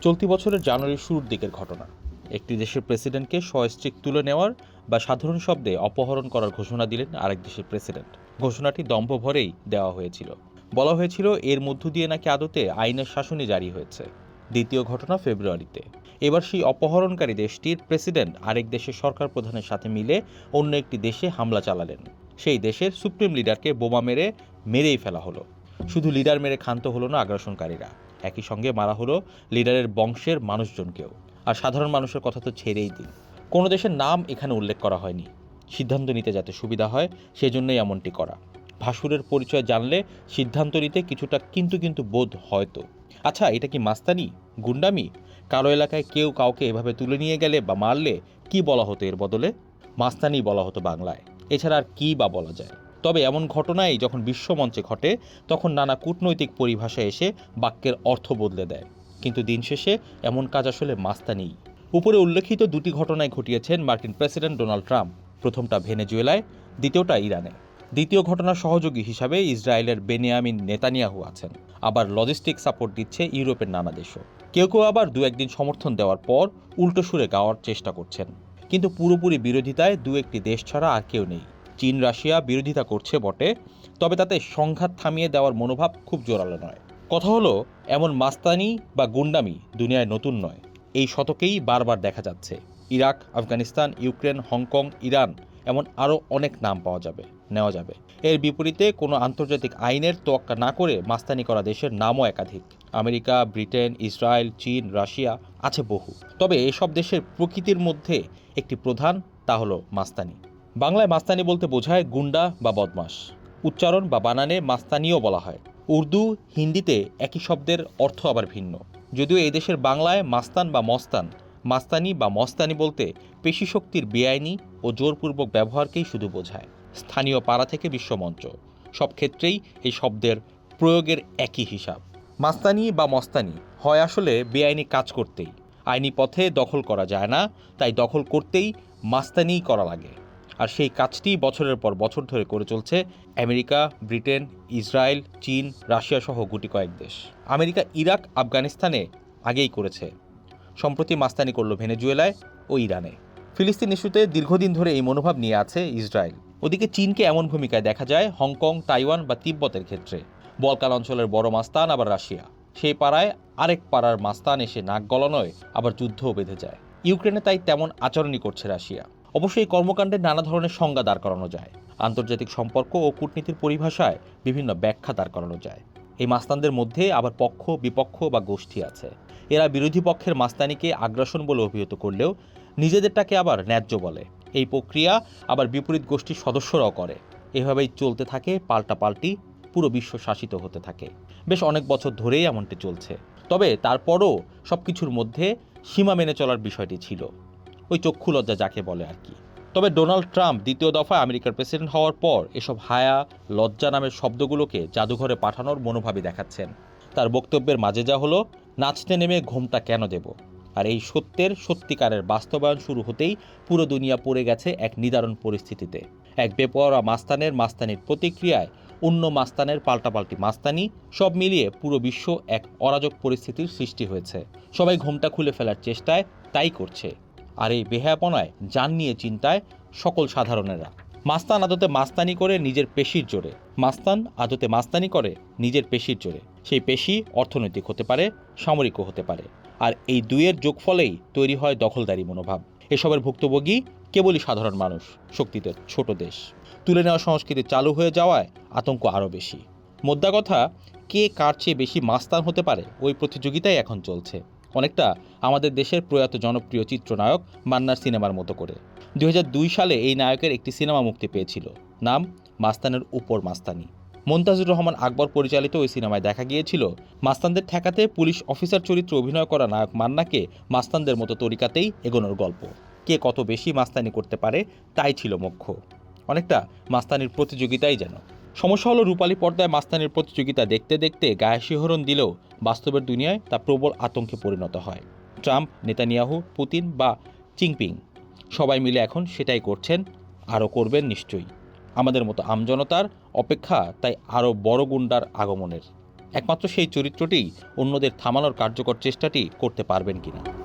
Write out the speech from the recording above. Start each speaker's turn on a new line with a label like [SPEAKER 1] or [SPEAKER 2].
[SPEAKER 1] চলতি বছরের জানুয়ারির শুরুর দিকের ঘটনা। একটি দেশের প্রেসিডেন্টকে সস্ত্রীক তুলে নেওয়ার বা সাধারণ শব্দে অপহরণ করার ঘোষণা দিলেন আরেক দেশের প্রেসিডেন্ট। ঘোষণাটি দম্ভ ভরেই দেওয়া হয়েছিল। বলা হয়েছিল এর মধ্য দিয়ে নাকি আদতে আইনের শাসনই জারি হয়েছে। দ্বিতীয় ঘটনা ফেব্রুয়ারিতে। এবার সেই অপহরণকারী দেশটির প্রেসিডেন্ট আরেক দেশের সরকার প্রধানের সাথে মিলে অন্য একটি দেশে হামলা চালালেন। সেই দেশের সুপ্রিম লিডারকে বোমা মেরেই ফেলা হলো। শুধু লিডার মেরে ক্ষান্ত হলো না আগ্রাসনকারীরা, একই সঙ্গে মারা হলো লিডারের বংশের মানুষজনকেও। আর সাধারণ মানুষের কথা তো ছেড়েই দিন, কোনো দেশের নাম এখানে উল্লেখ করা হয়নি। সিদ্ধান্ত নিতে যাতে সুবিধা হয় সেজন্যই এমনটি করা। ভাসুরের পরিচয় জানলে সিদ্ধান্ত নিতে কিছুটা কিন্তু বোধ হয়তো। আচ্ছা, এটা কি মাস্তানি, গুন্ডামি? কারো এলাকায় কেউ কাউকে এভাবে তুলে নিয়ে গেলে বা মারলে কি বলা হতো এর বদলে? মাস্তানি বলা হতো বাংলায়। এছাড়া আর কী বা বলা যায়? তবে এমন ঘটনাই যখন বিশ্বমঞ্চে ঘটে তখন নানা কূটনৈতিক পরিভাষা এসে বাক্যের অর্থ বদলে দেয়। কিন্তু দিন শেষে এমন কাজ আসলে মাস্তানিই। উপরে উল্লেখিত দুটি ঘটনায় ঘটিয়েছেন মার্কিন প্রেসিডেন্ট ডোনাল্ড ট্রাম্প। প্রথমটা ভেনেজুয়েলায়, দ্বিতীয়টা ইরানে। দ্বিতীয় ঘটনার সহযোগী হিসাবে ইসরায়েলের বেনিয়ামিন নেতানিয়াহু আছেন। আবার লজিস্টিক সাপোর্ট দিচ্ছে ইউরোপের নানা দেশও। কেউ আবার দু একদিন সমর্থন দেওয়ার পর উল্টো সুরে গাওয়ার চেষ্টা করছেন। কিন্তু পুরোপুরি বিরোধিতায় দু একটি দেশ ছাড়া আর কেউ নেই। চীন রাশিয়া বিরোধিতা করছে বটে, তবে তাতে সংঘাত থামিয়ে দেওয়ার মনোভাব খুব জোরালো নয়। কথা হলো, এমন মাস্তানি বা গুন্ডামি দুনিয়ায় নতুন নয়। এই শতকেই বারবার দেখা যাচ্ছে। Iraq, Afghanistan, Ukraine, Hong Kong, Iran, এমন আরও অনেক নাম নেওয়া যাবে। এর বিপরীতে কোনো আন্তর্জাতিক আইনের তোয়াক্কা না করে মাস্তানি করা দেশের নামও একাধিক। আমেরিকা, ব্রিটেন, ইসরায়েল, চীন, রাশিয়া, আছে বহু। তবে এসব দেশের প্রকৃতির মধ্যে একটি প্রধান, তা হলো মাস্তানি। বাংলায় মাস্তানি বলতে বোঝায় গুন্ডা বা বদমাশ। উচ্চারণ বা বানানে মাস্তানিও বলা হয়। উর্দু, হিন্দিতে একই শব্দের অর্থ আবার ভিন্ন। যদিও এই দেশের বাংলায় মাস্তান বা মস্তান, মাস্তানি বা মস্তানি বলতে পেশিশক্তির বেআইনি ও জোরপূর্বক ব্যবহারকেই শুধু বোঝায়। স্থানীয় পাড়া থেকে বিশ্বমঞ্চ, সব ক্ষেত্রেই এই শব্দের প্রয়োগের একই হিসাব। মাস্তানি বা মস্তানি হয় আসলে বেআইনি কাজ করতেই। আইনি পথে দখল করা যায় না, তাই দখল করতেই মাস্তানিই করা লাগে। আর সেই কাজটি বছরের পর বছর ধরে করে চলছে আমেরিকা, ব্রিটেন, ইসরায়েল, চীন, রাশিয়া সহ গুটি কয়েক দেশ। আমেরিকা ইরাক, আফগানিস্তানে আগেই করেছে। সম্প্রতি মাস্তানি করল ভেনেজুয়েলায় ও ইরানে। ফিলিস্তিন ইস্যুতে দীর্ঘদিন ধরে এই মনোভাব নিয়ে আছে ইসরায়েল। ওদিকে চীনকে এমন ভূমিকায় দেখা যায় হংকং, তাইওয়ান বা তিব্বতের ক্ষেত্রে। বলকান অঞ্চলের বড় মাস্তান আবার রাশিয়া। সেই পাড়ায় আরেক পাড়ার মাস্তান এসে নাক গলানোয় আবার যুদ্ধও বেঁধে যায়। ইউক্রেনে তাই তেমন আচরণই করছে রাশিয়া। অবশ্যই এই কর্মকাণ্ডে নানা ধরনের সংজ্ঞা দাঁড় করানো যায়। আন্তর্জাতিক সম্পর্ক ও কূটনীতির পরিভাষায় বিভিন্ন ব্যাখ্যা দাঁড় করানো যায়। এই মাস্তানদের মধ্যে আবার পক্ষ, বিপক্ষ বা গোষ্ঠী আছে। এরা বিরোধী পক্ষের মাস্তানিকে আগ্রাসন বলে অভিহিত করলেও নিজেদেরটাকে আবার ন্যায্য বলে। এই প্রক্রিয়া আবার বিপরীত গোষ্ঠীর সদস্যরাও করে। এভাবেই চলতে থাকে পাল্টাপাল্টি, পুরো বিশ্ব শাসিত হতে থাকে। বেশ অনেক বছর ধরেই এমনটি চলছে। তবে তারপরও সব কিছুর মধ্যে সীমা মেনে চলার বিষয়টি ছিল। ওই চক্ষু লজ্জা যাকে বলে আর কি। তবে ডোনাল্ড ট্রাম্প দ্বিতীয় দফায় আমেরিকার প্রেসিডেন্ট হওয়ার পর এসব হায়া, লজ্জা নামের শব্দগুলোকে জাদুঘরে পাঠানোর মনোভাবই দেখাচ্ছেন। তার বক্তব্যের মাঝে যা হলো, নাচতে নেমে ঘোমটা কেন দেব? আর এই সত্যের সত্যিকারের বাস্তবায়ন শুরু হতেই পুরো দুনিয়া পড়ে গেছে এক নিদারুণ পরিস্থিতিতে। এক বেপরোয়া মাস্তানের মাস্তানির প্রতিক্রিয়ায় অন্য মাস্তানের পাল্টাপাল্টি মাস্তানি, সব মিলিয়ে পুরো বিশ্ব এক অরাজক পরিস্থিতির সৃষ্টি হয়েছে। সবাই ঘোমটা খুলে ফেলার চেষ্টায় তাই করছে। আর এই বেহায়াপনায় জান নিয়ে চিন্তায় সকল সাধারণেরা। মাস্তান আদতে মাস্তানি করে নিজের পেশির জোরে। সেই পেশি অর্থনৈতিক হতে পারে, সামরিকও হতে পারে। আর এই দুইয়ের যোগফলেই তৈরি হয় দখলদারি মনোভাব। এসবের ভুক্তভোগী কেবলই সাধারণ মানুষ, শক্তিতে ছোট দেশ। তুলে নেওয়া সংস্কৃতি চালু হয়ে যাওয়ায় আতঙ্ক আরও বেশি। মোদ্দা কথা, কে কার চেয়ে বেশি মাস্তান হতে পারে ওই প্রতিযোগিতাই এখন চলছে। অনেকটা আমাদের দেশের প্রয়াত জনপ্রিয় চিত্রনায়ক মান্নার সিনেমার মতো করে। 2002 সালে এই নায়কের একটি সিনেমা মুক্তি পেয়েছিল, নাম মাস্তানের উপর মাস্তানি। মন্তাজুর রহমান আকবর পরিচালিত ওই সিনেমায় দেখা গিয়েছিল মাস্তানদের ঠেকাতে পুলিশ অফিসার চরিত্রে অভিনয় করা নায়ক মান্নাকে মাস্তানদের মতো তরিকাতেই এগোনোর গল্প। কে কত বেশি মাস্তানি করতে পারে তাই ছিল মুখ্য। অনেকটা মাস্তানির প্রতিযোগিতাই যেন। সমস্যা হলো, রূপালী পর্দায় মাস্তানির প্রতিযোগিতা দেখতে দেখতে গায়ে শিহরণ দিলেও বাস্তবের দুনিয়ায় তা প্রবল আতঙ্কে পরিণত হয়। ট্রাম্প, নেতানিয়াহু, পুতিন বা জিনপিং সবাই মিলে এখন সেটাই করছেন, আরও করবেন নিশ্চয়ই। আমাদের মতো আমজনতার অপেক্ষা তাই আরও বড় গুন্ডার আগমনের। একমাত্র সেই চরিত্রটিই অন্যদের থামানোর কার্যকর চেষ্টাটি করতে পারবেন কিনা।